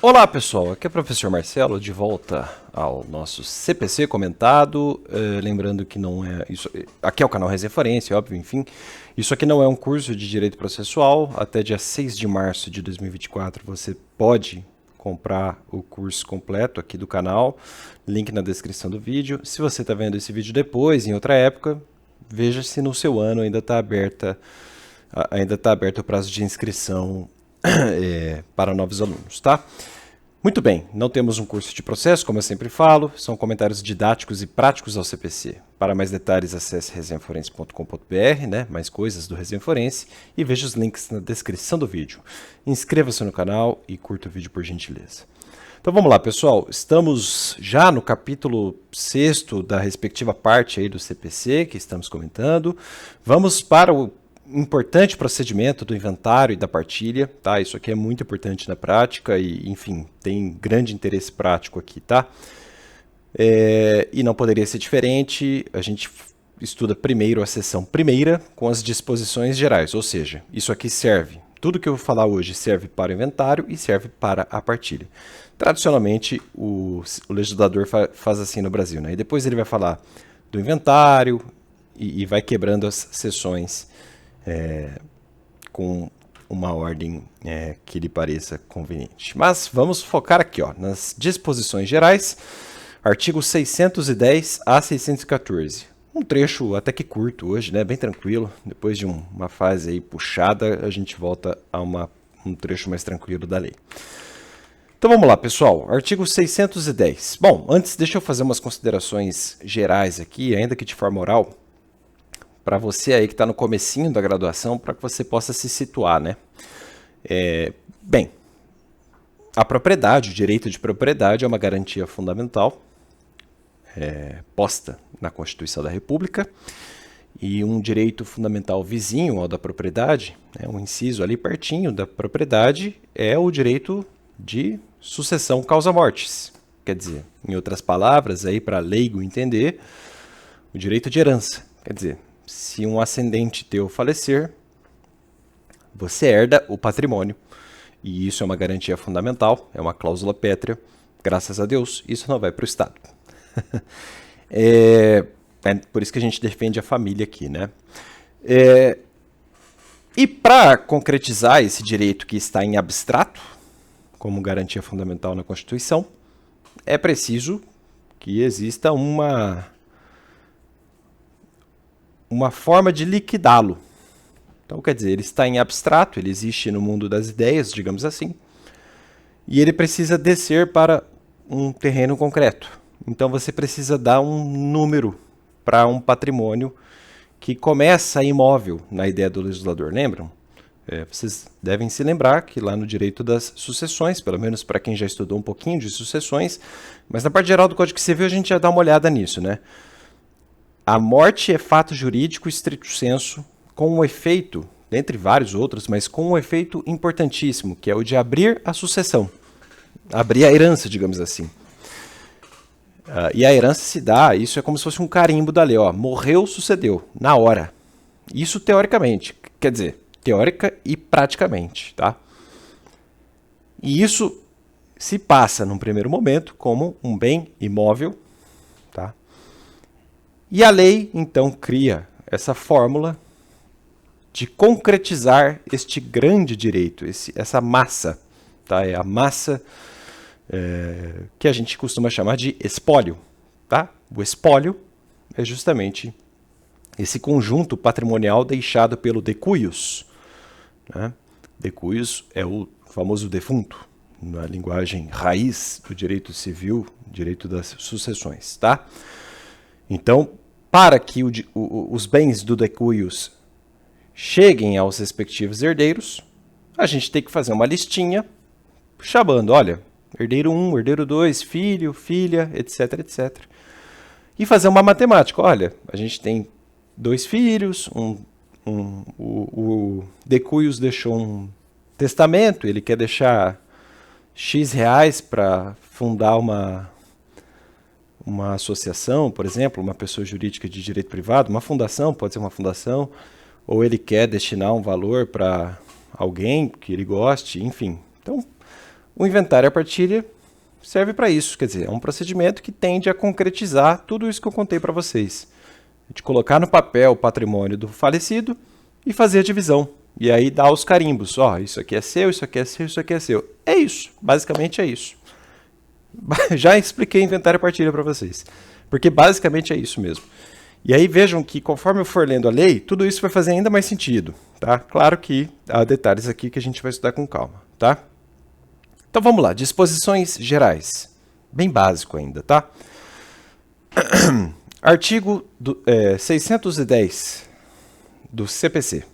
Olá pessoal, aqui é o professor Marcelo, de volta ao nosso CPC comentado. Lembrando que não é isso. Aqui é o canal Resenforense, óbvio, enfim. Isso aqui não é um curso de direito processual. Até dia 6 de março de 2024 você pode comprar o curso completo aqui do canal. Link na descrição do vídeo. Se você está vendo esse vídeo depois, em outra época, veja se no seu ano ainda está aberto o prazo de inscrição para novos alunos, tá? Muito bem, não temos um curso de processo, como eu sempre falo, são comentários didáticos e práticos ao CPC. Para mais detalhes, acesse resenforense.com.br, né? Mais coisas do Resenha Forense, e veja os links na descrição do vídeo. Inscreva-se no canal e curta o vídeo por gentileza. Então vamos lá, pessoal, estamos já no capítulo 6º da respectiva parte aí do CPC, que estamos comentando. Vamos para o importante procedimento do inventário e da partilha, tá? Isso aqui é muito importante na prática e, enfim, tem grande interesse prático aqui, tá? E não poderia ser diferente, a gente estuda primeiro a seção primeira com as disposições gerais, ou seja, isso aqui serve, tudo que eu vou falar hoje serve para o inventário e serve para a partilha. Tradicionalmente, o legislador faz assim no Brasil, né? E depois ele vai falar do inventário e vai quebrando as seções com uma ordem que lhe pareça conveniente. Mas vamos focar aqui, ó, nas disposições gerais, artigos 610 a 614. Um trecho até que curto hoje, né? Bem tranquilo. Depois de uma fase aí puxada, a gente volta a um trecho mais tranquilo da lei. Então vamos lá, pessoal. Artigo 610. Bom, antes deixa eu fazer umas considerações gerais aqui, ainda que de forma oral, para você aí que está no comecinho da graduação, para que você possa se situar, né? Bem, a propriedade, o direito de propriedade é uma garantia fundamental posta na Constituição da República e um direito fundamental vizinho ao da propriedade, um inciso ali pertinho da propriedade, é o direito de sucessão causa-mortis. Quer dizer, em outras palavras, aí para leigo entender, o direito de herança. Quer dizer, se um ascendente teu falecer, você herda o patrimônio. E isso é uma garantia fundamental, é uma cláusula pétrea. Graças a Deus, isso não vai para o Estado. É por isso que a gente defende a família aqui, né? E para concretizar esse direito que está em abstrato, como garantia fundamental na Constituição, é preciso que exista uma forma de liquidá-lo. Então, quer dizer, ele está em abstrato, ele existe no mundo das ideias, digamos assim, e ele precisa descer para um terreno concreto. Então, você precisa dar um número para um patrimônio que começa imóvel na ideia do legislador, lembram? Vocês devem se lembrar que lá no direito das sucessões, pelo menos para quem já estudou um pouquinho de sucessões, mas na parte geral do Código Civil a gente já dá uma olhada nisso, né? A morte é fato jurídico estricto sensu, com um efeito, dentre vários outros, mas com um efeito importantíssimo, que é o de abrir a sucessão, abrir a herança, digamos assim. E a herança se dá, isso é como se fosse um carimbo da lei, ó, morreu, sucedeu, na hora. Isso teoricamente, quer dizer, teórica e praticamente, tá? E isso se passa, num primeiro momento, como um bem imóvel, tá? E a lei, então, cria essa fórmula de concretizar este grande direito, essa massa, tá? É a massa que a gente costuma chamar de espólio, tá? O espólio é justamente esse conjunto patrimonial deixado pelo decuius, né? Decuius é o famoso defunto, na linguagem raiz do direito civil, direito das sucessões, tá? Então, para que os bens do decuius cheguem aos respectivos herdeiros, a gente tem que fazer uma listinha chamando, olha, herdeiro 1, herdeiro 2, filho, filha, etc, etc. E fazer uma matemática, olha, a gente tem 2 filhos, o decuius deixou um testamento, ele quer deixar X reais para fundar uma associação, por exemplo, uma pessoa jurídica de direito privado, uma fundação, pode ser uma fundação, ou ele quer destinar um valor para alguém que ele goste, enfim. Então, O inventário e a partilha serve para isso, quer dizer, é um procedimento que tende a concretizar tudo isso que eu contei para vocês. De colocar no papel o patrimônio do falecido e fazer a divisão. E aí dar os carimbos. Ó, isso aqui é seu, isso aqui é seu, isso aqui é seu. É isso, basicamente é isso. Já expliquei inventário e partilha para vocês. Porque basicamente é isso mesmo. E aí vejam que conforme eu for lendo a lei, tudo isso vai fazer ainda mais sentido, tá? Claro que há detalhes aqui que a gente vai estudar com calma, tá? Então vamos lá, disposições gerais. Bem básico ainda, tá? Artigo 610 do CPC.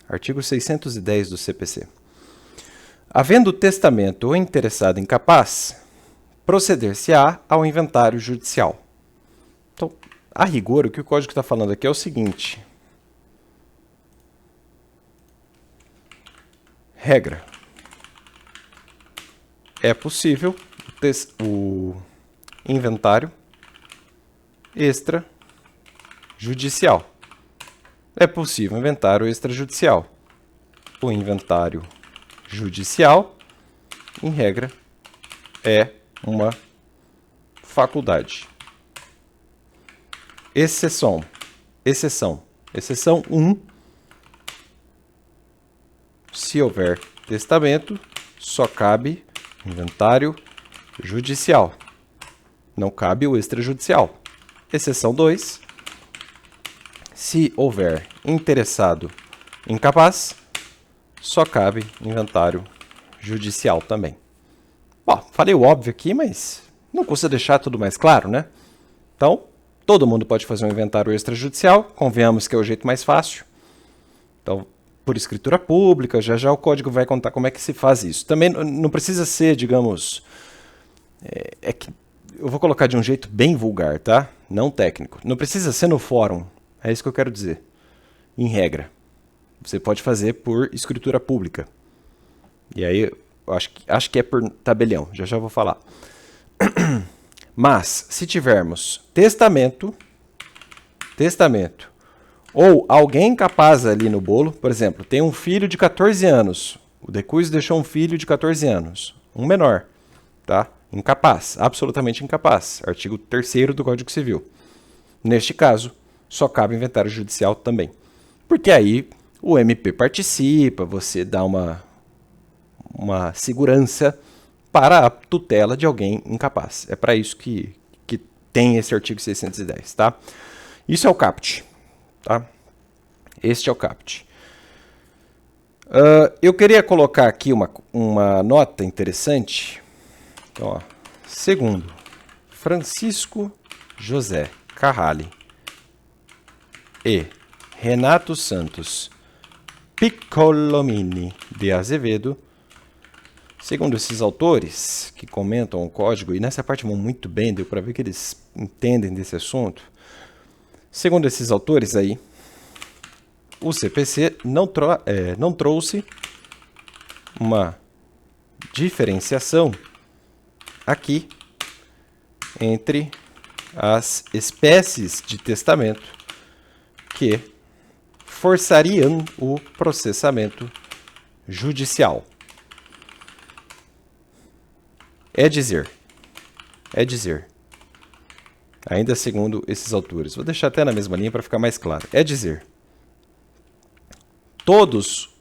Artigo 610 do CPC. Havendo testamento ou interessado incapaz, proceder-se-á ao inventário judicial. Então, a rigor, o que o código está falando aqui é o seguinte. Regra. É possível o inventário extrajudicial. É possível inventário extrajudicial. O inventário judicial, em regra, é uma faculdade. Exceção 1. Se houver testamento, só cabe inventário judicial. Não cabe o extrajudicial. Exceção 2. Se houver interessado incapaz, só cabe inventário judicial também. Bom, falei o óbvio aqui, mas não custa deixar tudo mais claro, né? Então, todo mundo pode fazer um inventário extrajudicial, convenhamos que é o jeito mais fácil. Então, por escritura pública, já o código vai contar como é que se faz isso. Também não precisa ser, digamos, que eu vou colocar de um jeito bem vulgar, tá? Não técnico. Não precisa ser no fórum, é isso que eu quero dizer. Em regra. Você pode fazer por escritura pública. E aí, eu acho que é por tabelião, já vou falar. Mas, se tivermos testamento, ou alguém capaz ali no bolo, por exemplo, tem um filho de 14 anos, o decus deixou um filho de 14 anos, um menor, tá? Incapaz, absolutamente incapaz, artigo 3º do Código Civil. Neste caso, só cabe inventário judicial também. Porque aí o MP participa, você dá uma segurança para a tutela de alguém incapaz. É para isso que tem esse artigo 610, tá? Isso é o CAPT, tá? Este é o CAPT. Eu queria colocar aqui uma nota interessante. Então, ó, segundo Francisco José Carrali e Renato Santos Piccolomini de Azevedo, segundo esses autores que comentam o código, e nessa parte vão muito bem, deu para ver que eles entendem desse assunto. Segundo esses autores aí, o CPC não trouxe uma diferenciação aqui entre as espécies de testamento que forçariam o processamento judicial. É dizer, ainda segundo esses autores, vou deixar até na mesma linha para ficar mais claro, é dizer, todos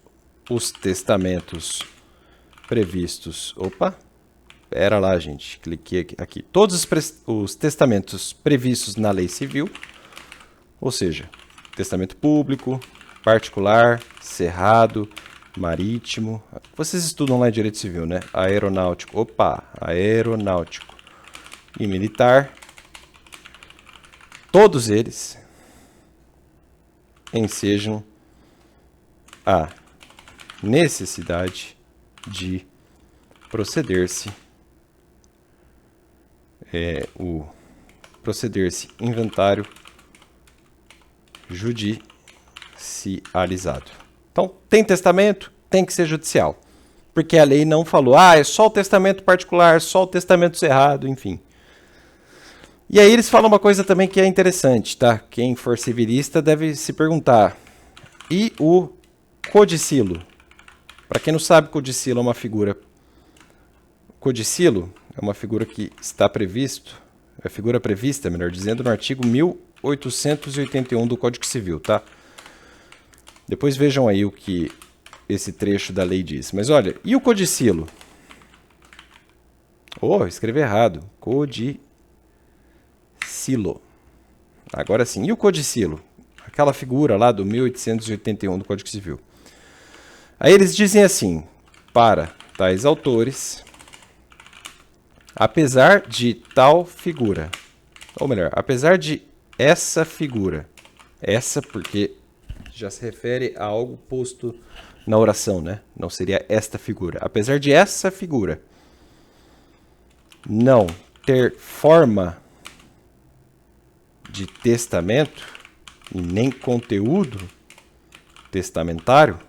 os testamentos previstos, pera lá gente, cliquei aqui, todos os testamentos previstos na lei civil, ou seja, testamento público, particular, cerrado, marítimo, vocês estudam lá em direito civil, né? Aeronáutico e militar, todos eles ensejam a necessidade de proceder-se inventário judicializado. Então, tem testamento, tem que ser judicial. Porque a lei não falou, é só o testamento particular, só o testamento cerrado, enfim. E aí eles falam uma coisa também que é interessante, tá? Quem for civilista deve se perguntar, e o codicilo? Para quem não sabe, codicilo é uma figura codicilo é uma figura que está previsto, é a figura prevista, melhor dizendo, no artigo 1881 do Código Civil, tá? Depois vejam aí o que esse trecho da lei diz. Mas olha, e o codicilo? Oh, escrevi errado. Codicilo. Agora sim, e o codicilo? Aquela figura lá do 1881 do Código Civil. Aí eles dizem assim, para tais autores, apesar de tal figura, ou melhor, apesar de essa figura, essa porque já se refere a algo posto na oração, né? Não seria esta figura. Apesar de essa figura não ter forma de testamento e nem conteúdo testamentário,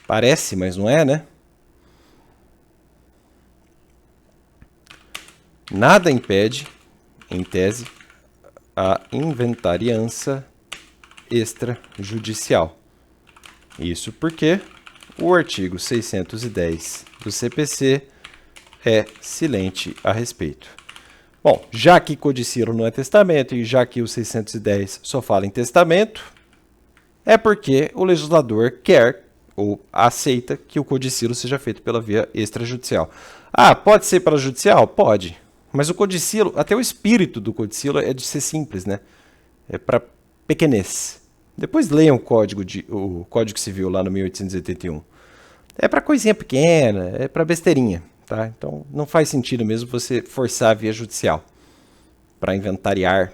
parece, mas não é, né? Nada impede, em tese, a inventariança extrajudicial. Isso porque o artigo 610 do CPC é silente a respeito. Bom, já que codicilo não é testamento e já que o 610 só fala em testamento, é porque o legislador quer ou aceita que o codicilo seja feito pela via extrajudicial. Ah, pode ser pela judicial? Pode. Mas o codicilo, até o espírito do codicilo é de ser simples, né? É para pequenez. Depois leiam o Código Civil lá no 1881. É para coisinha pequena, é para besteirinha. Tá? Então, não faz sentido mesmo você forçar a via judicial para inventariar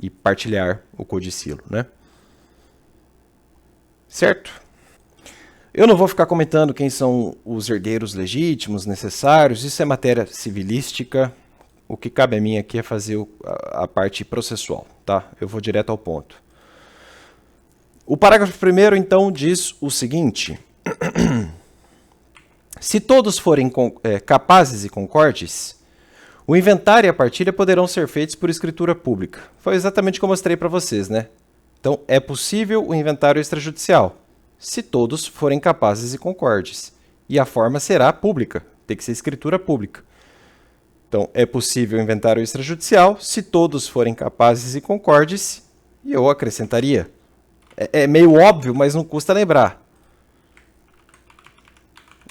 e partilhar o codicilo, né? Certo? Eu não vou ficar comentando quem são os herdeiros legítimos, necessários, isso é matéria civilística. O que cabe a mim aqui é fazer a parte processual, tá? Eu vou direto ao ponto. O parágrafo 1º, então, diz o seguinte... Se todos forem capazes e concordes, o inventário e a partilha poderão ser feitos por escritura pública. Foi exatamente o que eu mostrei para vocês, né? Então, é possível o inventário extrajudicial, se todos forem capazes e concordes. E a forma será pública, tem que ser escritura pública. Então, é possível o inventário extrajudicial, se todos forem capazes e concordes, e eu acrescentaria. É meio óbvio, mas não custa lembrar.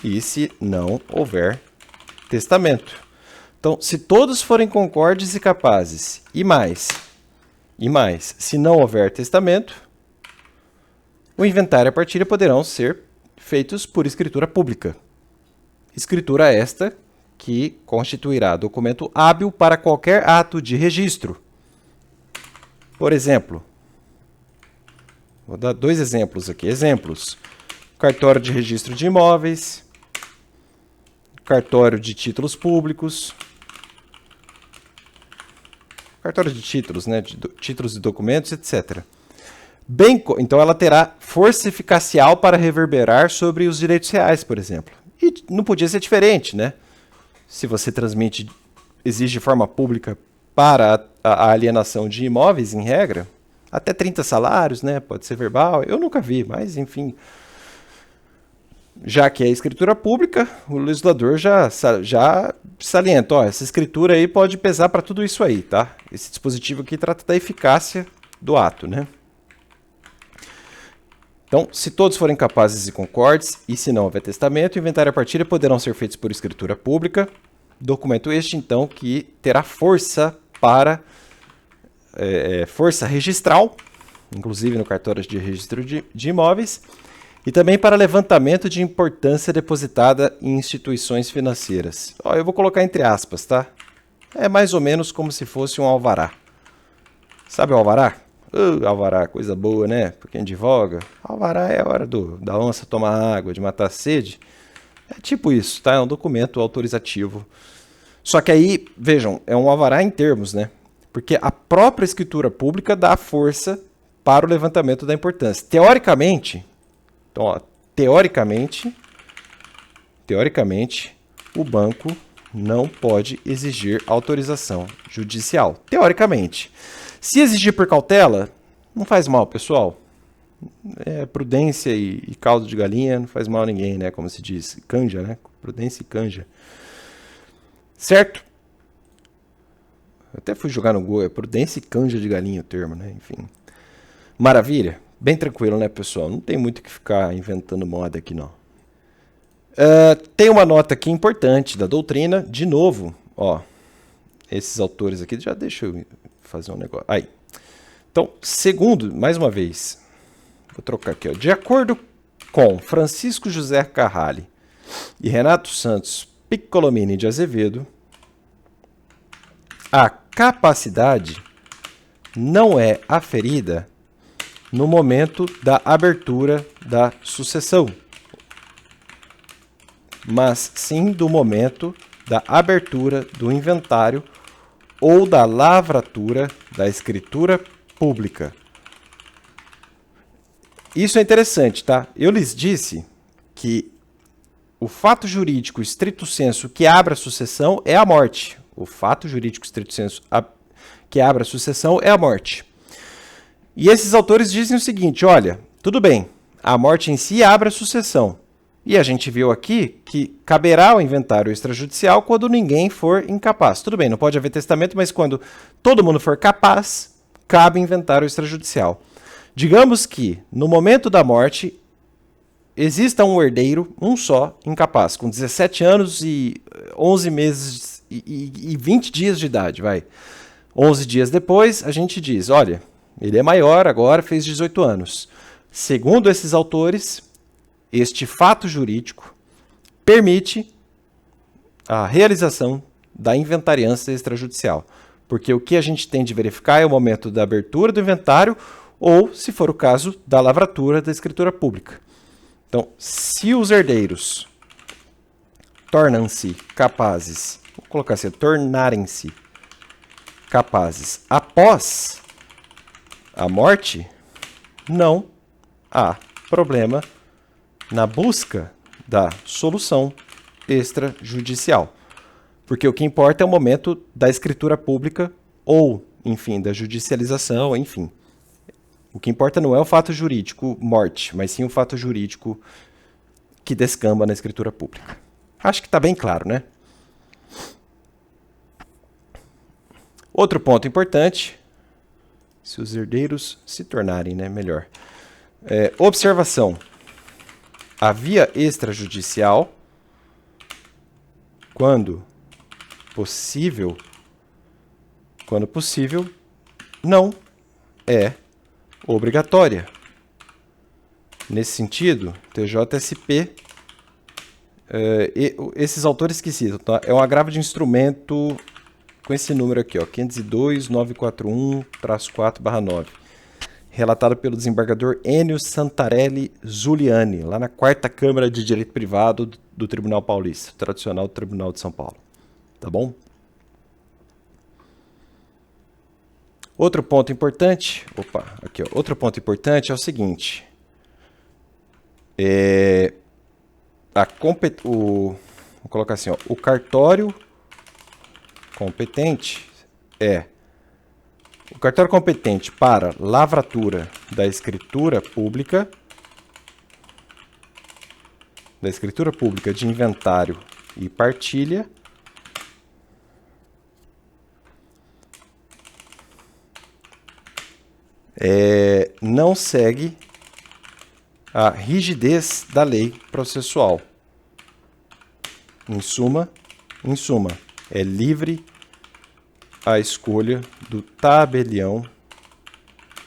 E se não houver testamento. Então, se todos forem concordes e capazes, e mais, se não houver testamento, o inventário e a partilha poderão ser feitos por escritura pública. Escritura esta que constituirá documento hábil para qualquer ato de registro. Por exemplo, vou dar 2 exemplos aqui. Exemplos: cartório de registro de imóveis, cartório de títulos públicos, cartório de títulos, né, de títulos e documentos, etc. Então ela terá força eficacial para reverberar sobre os direitos reais, por exemplo. E não podia ser diferente, né? Se você exige de forma pública para a alienação de imóveis, em regra, até 30 salários, né? Pode ser verbal. Eu nunca vi, mas enfim... Já que é escritura pública, o legislador já salienta, ó, essa escritura aí pode pesar para tudo isso aí, tá? Esse dispositivo aqui trata da eficácia do ato, né? Então, se todos forem capazes e concordes, e se não houver testamento, inventário e partilha poderão ser feitos por escritura pública, documento este, então, que terá força para força registral, inclusive no cartório de registro de imóveis, e também para levantamento de importância depositada em instituições financeiras. Ó, eu vou colocar entre aspas, tá? É mais ou menos como se fosse um alvará. Sabe o alvará? Alvará, coisa boa, né? Pra quem advoga. Alvará é a hora da onça tomar água, de matar a sede. É tipo isso, tá? É um documento autorizativo. Só que aí, vejam, é um alvará em termos, né? Porque a própria escritura pública dá força para o levantamento da importância. Teoricamente... Então, ó, teoricamente, o banco não pode exigir autorização judicial. Teoricamente. Se exigir por cautela, não faz mal, pessoal. Prudência e caldo de galinha não faz mal a ninguém, né? Como se diz, canja, né? Prudência e canja. Certo? Até fui jogar no Google, é prudência e canja de galinha o termo, né? Enfim. Maravilha? Bem tranquilo, né, pessoal? Não tem muito o que ficar inventando moda aqui, não. Tem uma nota aqui importante da doutrina, de novo, ó. Esses autores aqui, já deixa eu fazer um negócio. Aí. Então, segundo, mais uma vez, vou trocar aqui, ó. De acordo com Francisco José Carrali e Renato Santos Piccolomini de Azevedo, a capacidade não é aferida no momento da abertura da sucessão, mas sim do momento da abertura do inventário ou da lavratura da escritura pública. Isso é interessante, tá? Eu lhes disse que o fato jurídico estrito sensu que abre a sucessão é a morte. O fato jurídico estrito sensu que abre a sucessão é a morte. E esses autores dizem o seguinte, olha, tudo bem, a morte em si abre a sucessão. E a gente viu aqui que caberá ao inventário extrajudicial quando ninguém for incapaz. Tudo bem, não pode haver testamento, mas quando todo mundo for capaz, cabe inventário extrajudicial. Digamos que, no momento da morte, exista um herdeiro, um só, incapaz, com 17 anos e 11 meses e 20 dias de idade, vai. 11 dias depois, a gente diz, olha, ele é maior agora, fez 18 anos. Segundo esses autores, este fato jurídico permite a realização da inventariança extrajudicial. Porque o que a gente tem de verificar é o momento da abertura do inventário ou, se for o caso, da lavratura da escritura pública. Então, se os herdeiros tornam-se capazes, vou colocar assim, tornarem-se capazes após a morte, não há problema na busca da solução extrajudicial. Porque o que importa é o momento da escritura pública ou, enfim, da judicialização, enfim. O que importa não é o fato jurídico morte, mas sim o fato jurídico que descamba na escritura pública. Acho que está bem claro, né? Outro ponto importante, se os herdeiros se tornarem, né, melhor. Observação. A via extrajudicial, quando possível, não é obrigatória. Nesse sentido, TJSP, esses autores que citam, tá? É um agravo de instrumento com esse número aqui, ó, 502.941-4/9, relatado pelo desembargador Enio Santarelli Zuliani, lá na 4ª Câmara de Direito Privado do Tribunal Paulista, tradicional Tribunal de São Paulo. Tá bom? Outro ponto importante, outro ponto importante é o seguinte, vou colocar assim, ó, o cartório competente para lavratura da escritura pública de inventário e partilha, não segue a rigidez da lei processual. Em suma, é livre a escolha do tabelião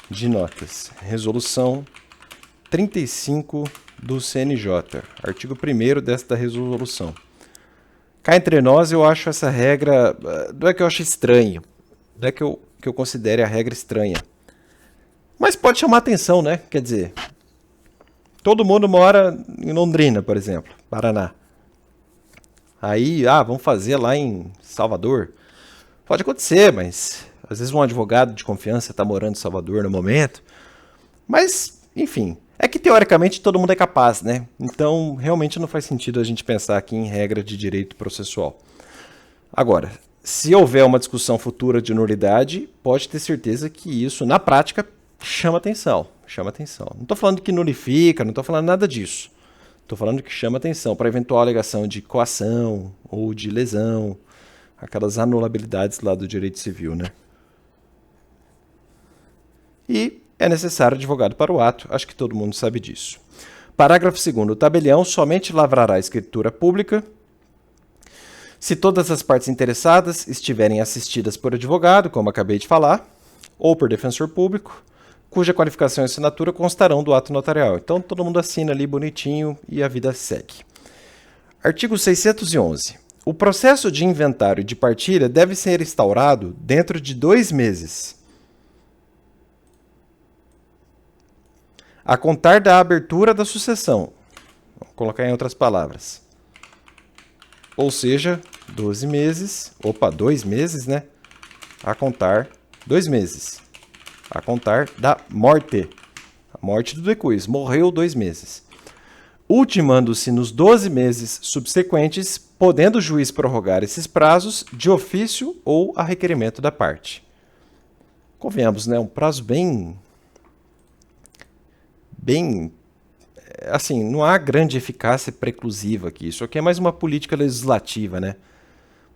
de notas. Resolução 35 do CNJ, artigo 1º desta resolução. Cá entre nós, eu acho essa regra, não é que eu acho estranho, não é que eu considere a regra estranha, mas pode chamar atenção, né? Quer dizer, todo mundo mora em Londrina, por exemplo, Paraná. Aí, vamos fazer lá em Salvador. Pode acontecer, mas às vezes um advogado de confiança está morando em Salvador no momento. Mas, enfim, é que teoricamente todo mundo é capaz, né? Então, realmente não faz sentido a gente pensar aqui em regra de direito processual. Agora, se houver uma discussão futura de nulidade, pode ter certeza que isso, na prática, chama atenção. chama atenção. Não estou falando que nulifica, não estou falando nada disso. Estou falando que chama atenção para eventual alegação de coação ou de lesão, aquelas anulabilidades lá do direito civil, né? E é necessário advogado para o ato, acho que todo mundo sabe disso. Parágrafo 2º. O tabelião somente lavrará escritura pública se todas as partes interessadas estiverem assistidas por advogado, como acabei de falar, ou por defensor público, cuja qualificação e assinatura constarão do ato notarial. Então, todo mundo assina ali bonitinho e a vida segue. Artigo 611. O processo de inventário de partilha deve ser instaurado dentro de 2 meses, a contar da abertura da sucessão. Vou colocar em outras palavras. Ou seja, 12 meses, 2 meses, né? A contar 2 meses. A contar da morte. A morte do decuis. Morreu 2 meses. Ultimando-se nos 12 meses subsequentes, podendo o juiz prorrogar esses prazos de ofício ou a requerimento da parte. Convenhamos, né? Um prazo bem, assim, não há grande eficácia preclusiva aqui. Isso aqui é mais uma política legislativa, né?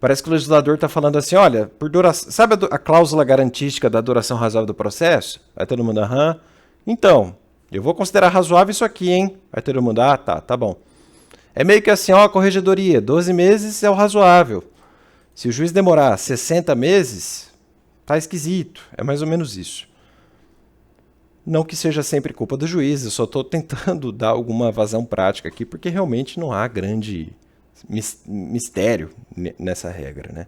Parece que o legislador está falando assim, olha, por duração, sabe a cláusula garantística da duração razoável do processo? Aí todo mundo, aham. Então, eu vou considerar razoável isso aqui, hein? Aí todo mundo, tá bom. É meio que assim, ó, corregedoria, 12 meses é o razoável. Se o juiz demorar 60 meses, tá esquisito. É mais ou menos isso. Não que seja sempre culpa do juiz, eu só estou tentando dar alguma vazão prática aqui, porque realmente não há grande mistério nessa regra, né?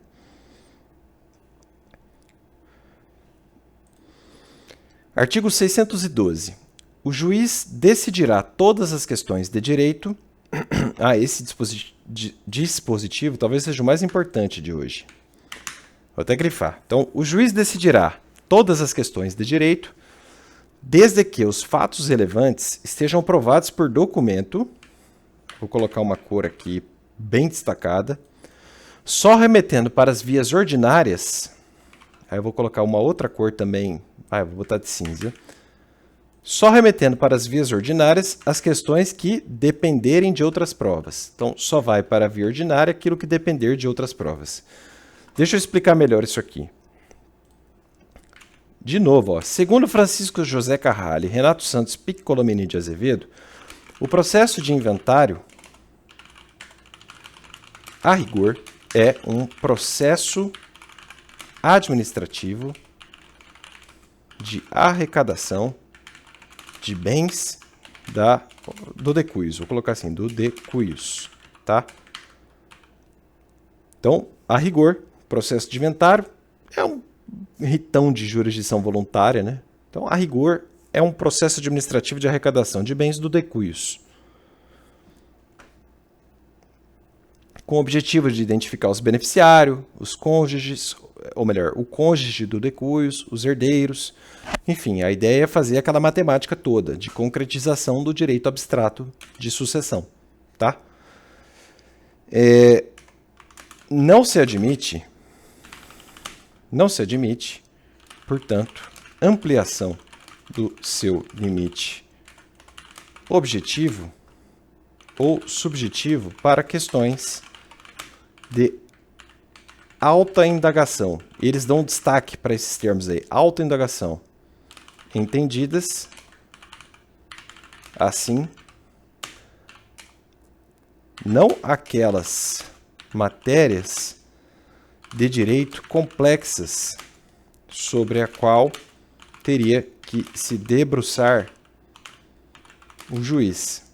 Artigo 612. O juiz decidirá todas as questões de direito. Esse dispositivo talvez seja o mais importante de hoje. Vou até grifar. Então, o juiz decidirá todas as questões de direito, desde que os fatos relevantes estejam provados por documento, vou colocar uma cor aqui bem destacada, só remetendo para as vias ordinárias, aí eu vou colocar uma outra cor também, eu vou botar de cinza, só remetendo para as vias ordinárias as questões que dependerem de outras provas. Então, só vai para a via ordinária aquilo que depender de outras provas. Deixa eu explicar melhor isso aqui. De novo, segundo Francisco José Carralho e Renato Santos Piccolomini de Azevedo, o processo de inventário, a rigor, é um processo administrativo de arrecadação de bens do decuius. Vou colocar assim, do decuius, tá? Então, a rigor, processo de inventário é um ritão de jurisdição voluntária, né? Então, a rigor, é um processo administrativo de arrecadação de bens do decuius, com o objetivo de identificar os beneficiários, os cônjuges, ou melhor, o cônjuge do decuius, os herdeiros. Enfim, a ideia é fazer aquela matemática toda de concretização do direito abstrato de sucessão, tá? Não se admite, portanto, ampliação do seu limite objetivo ou subjetivo para questões de alta indagação. Eles dão destaque para esses termos aí, alta indagação, entendidas assim, não aquelas matérias de direito complexas sobre a qual teria que se debruçar o juiz.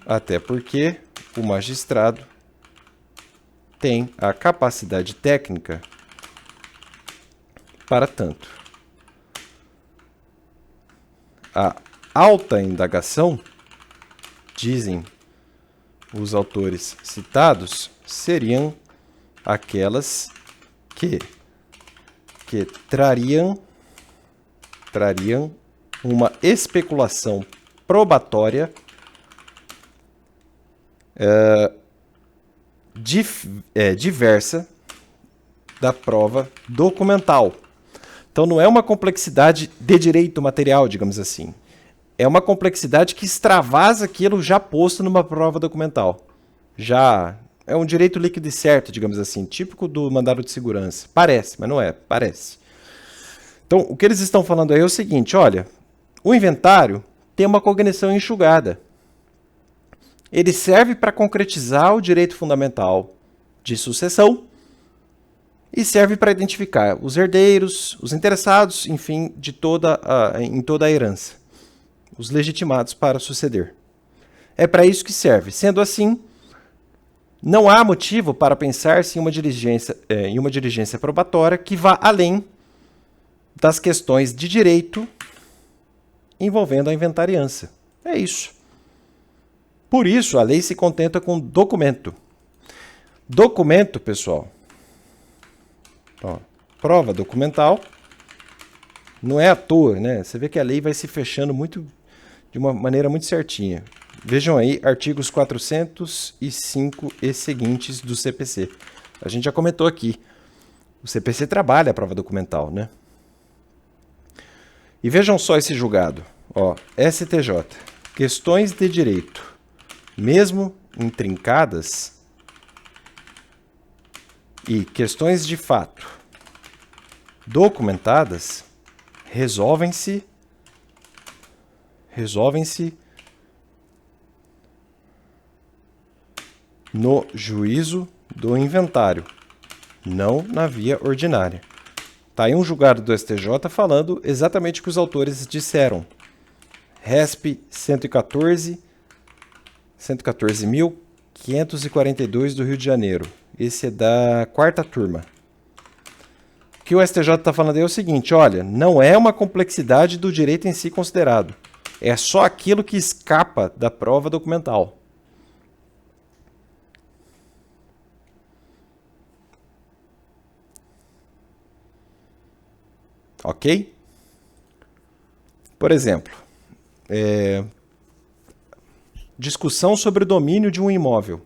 Até porque o magistrado tem a capacidade técnica para tanto. A alta indagação, dizem os autores citados, seriam aquelas que trariam uma especulação probatória diversa da prova documental. Então não é uma complexidade de direito material, digamos assim. É uma complexidade que extravasa aquilo já posto numa prova documental. Já é um direito líquido e certo, digamos assim, típico do mandado de segurança. Parece, mas não é, parece. Então, o que eles estão falando aí é o seguinte, olha, o inventário tem uma cognição enxugada. Ele serve para concretizar o direito fundamental de sucessão e serve para identificar os herdeiros, os interessados, enfim, em toda a herança, os legitimados para suceder. É para isso que serve. Sendo assim, não há motivo para pensar-se em uma diligência probatória que vá além das questões de direito envolvendo a inventariança. É isso. Por isso, a lei se contenta com documento. Documento, pessoal. Ó, prova documental. Não é à toa, né? Você vê que a lei vai se fechando de uma maneira muito certinha. Vejam aí, artigos 405 e seguintes do CPC. A gente já comentou aqui. O CPC trabalha a prova documental, né? E vejam só esse julgado. Ó, STJ. Questões de direito, mesmo intrincadas, e questões de fato documentadas, resolvem-se no juízo do inventário, não na via ordinária. Tá aí um julgado do STJ falando exatamente o que os autores disseram. RESP 114.542 do Rio de Janeiro. Esse é da quarta turma. O que o STJ está falando aí é o seguinte, olha, não é uma complexidade do direito em si considerado. É só aquilo que escapa da prova documental. Ok? Por exemplo, discussão sobre o domínio de um imóvel.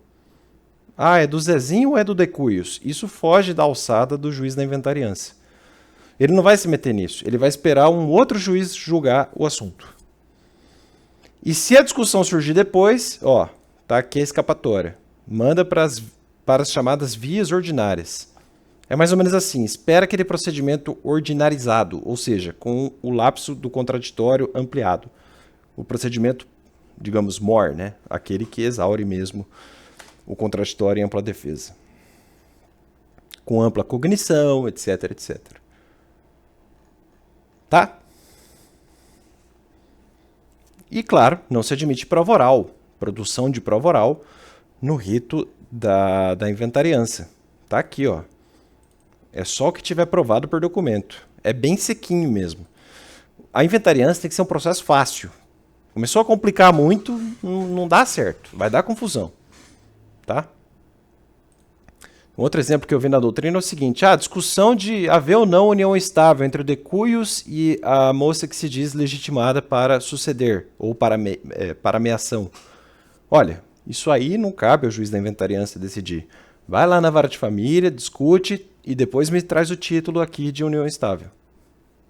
Ah, é do Zezinho ou é do Decúios? Isso foge da alçada do juiz da inventariança. Ele não vai se meter nisso. Ele vai esperar um outro juiz julgar o assunto. E se a discussão surgir depois, ó, tá aqui a escapatória. Manda para as chamadas vias ordinárias. É mais ou menos assim, espera aquele procedimento ordinarizado, ou seja, com o lapso do contraditório ampliado. O procedimento, digamos, mor, né? Aquele que exaure mesmo o contraditório em ampla defesa. Com ampla cognição, etc, etc. Tá? E, claro, não se admite prova oral, produção de prova oral no rito da inventariança. Tá aqui, ó. É só o que tiver provado por documento. É bem sequinho mesmo. A inventariança tem que ser um processo fácil. Começou a complicar muito, não dá certo. Vai dar confusão. Tá? Um outro exemplo que eu vi na doutrina é o seguinte. A discussão de haver ou não união estável entre o decúios e a moça que se diz legitimada para suceder ou para ameação. Olha, isso aí não cabe ao juiz da inventariança decidir. Vai lá na vara de família, discute e depois me traz o título aqui de união estável.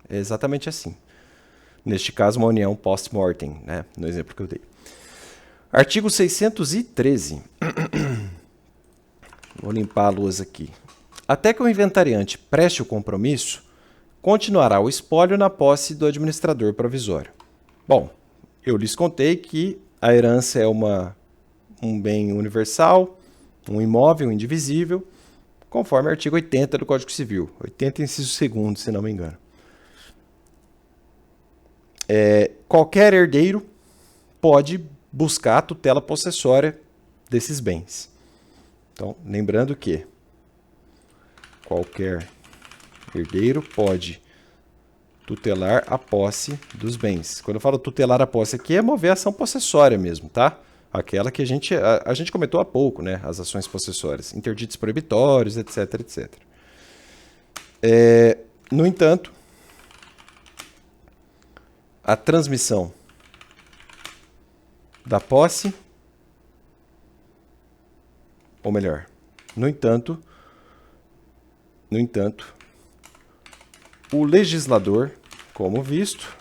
É exatamente assim. Neste caso, uma união post-mortem, né? No exemplo que eu dei. Artigo 613. Vou limpar a lousa aqui. Até que o inventariante preste o compromisso, continuará o espólio na posse do administrador provisório. Bom, eu lhes contei que a herança é um bem universal, um imóvel indivisível, conforme o artigo 80 do Código Civil. 80, inciso 2º, se não me engano. Qualquer herdeiro pode buscar a tutela possessória desses bens. Então, lembrando que qualquer herdeiro pode tutelar a posse dos bens. Quando eu falo tutelar a posse aqui, é mover a ação possessória mesmo, tá? Aquela que a gente comentou há pouco, né? As ações possessórias, interditos proibitórios, etc, etc. No entanto, a transmissão da posse, ou melhor, no entanto, o legislador, como visto,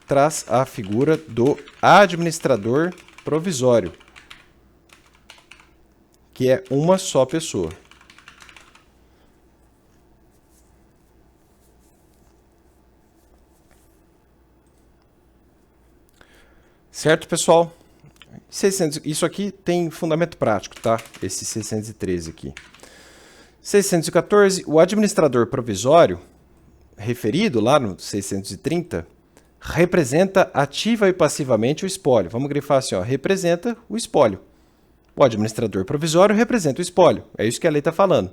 traz a figura do administrador provisório, que é uma só pessoa. Certo, pessoal? Isso aqui tem fundamento prático, tá? Esse 613 aqui. 614, o administrador provisório, referido lá no 630, representa ativa e passivamente o espólio. Vamos grifar assim, ó, representa o espólio. O administrador provisório representa o espólio. É isso que a lei está falando.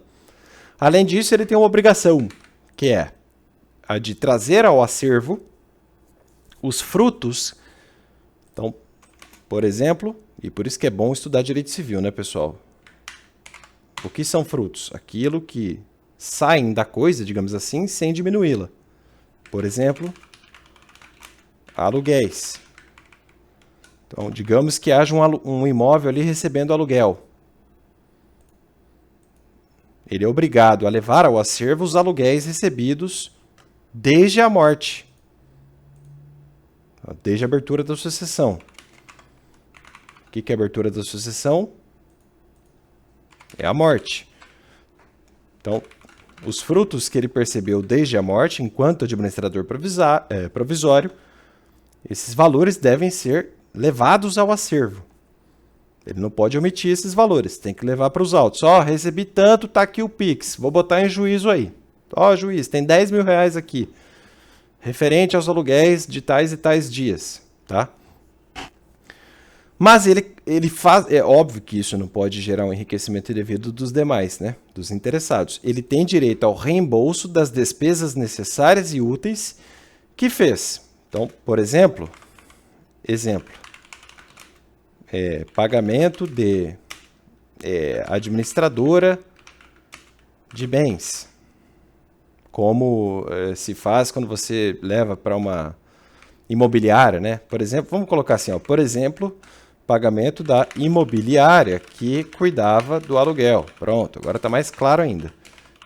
Além disso, ele tem uma obrigação, que é a de trazer ao acervo os frutos. Então, por exemplo, e por isso que é bom estudar direito civil, né, pessoal? O que são frutos? Aquilo que saem da coisa, digamos assim, sem diminuí-la. Por exemplo, aluguéis. Então, digamos que haja um imóvel ali recebendo aluguel. Ele é obrigado a levar ao acervo os aluguéis recebidos desde a morte, desde a abertura da sucessão. O que é a abertura da sucessão? É a morte. Então, os frutos que ele percebeu desde a morte, enquanto administrador provisório, esses valores devem ser levados ao acervo. Ele não pode omitir esses valores, tem que levar para os autos. Ó, recebi tanto, tá aqui o Pix, vou botar em juízo aí. Ó, juiz, tem 10 mil reais aqui, referente aos aluguéis de tais e tais dias, tá? Mas ele faz, é óbvio que isso não pode gerar um enriquecimento indevido dos demais, né? Dos interessados. Ele tem direito ao reembolso das despesas necessárias e úteis que fez. Então, por exemplo, pagamento de administradora de bens, como se faz quando você leva para uma imobiliária, né? Por exemplo, vamos colocar assim, ó, por exemplo, pagamento da imobiliária que cuidava do aluguel. Pronto, agora está mais claro ainda.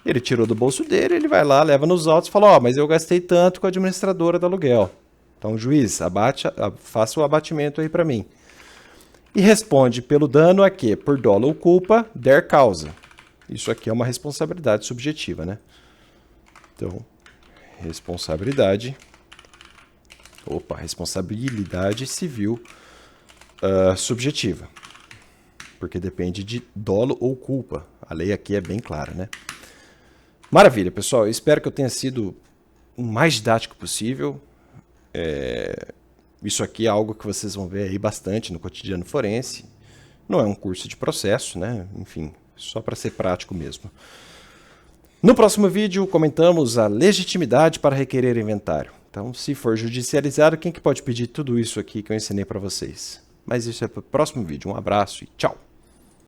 Ele tirou do bolso dele, ele vai lá, leva nos autos e fala, ó, mas eu gastei tanto com a administradora do aluguel. Então, juiz, faça o abatimento aí para mim. E responde pelo dano a quê? Por dolo ou culpa, der causa. Isso aqui é uma responsabilidade subjetiva, né? Então, responsabilidade civil subjetiva. Porque depende de dolo ou culpa. A lei aqui é bem clara, né? Maravilha, pessoal. Eu espero que eu tenha sido o mais didático possível. Isso aqui é algo que vocês vão ver aí bastante no cotidiano forense. Não é um curso de processo, né? Enfim, só para ser prático mesmo. No próximo vídeo, comentamos a legitimidade para requerer inventário. Então, se for judicializado, quem que pode pedir tudo isso aqui que eu ensinei para vocês? Mas isso é para o próximo vídeo. Um abraço e tchau!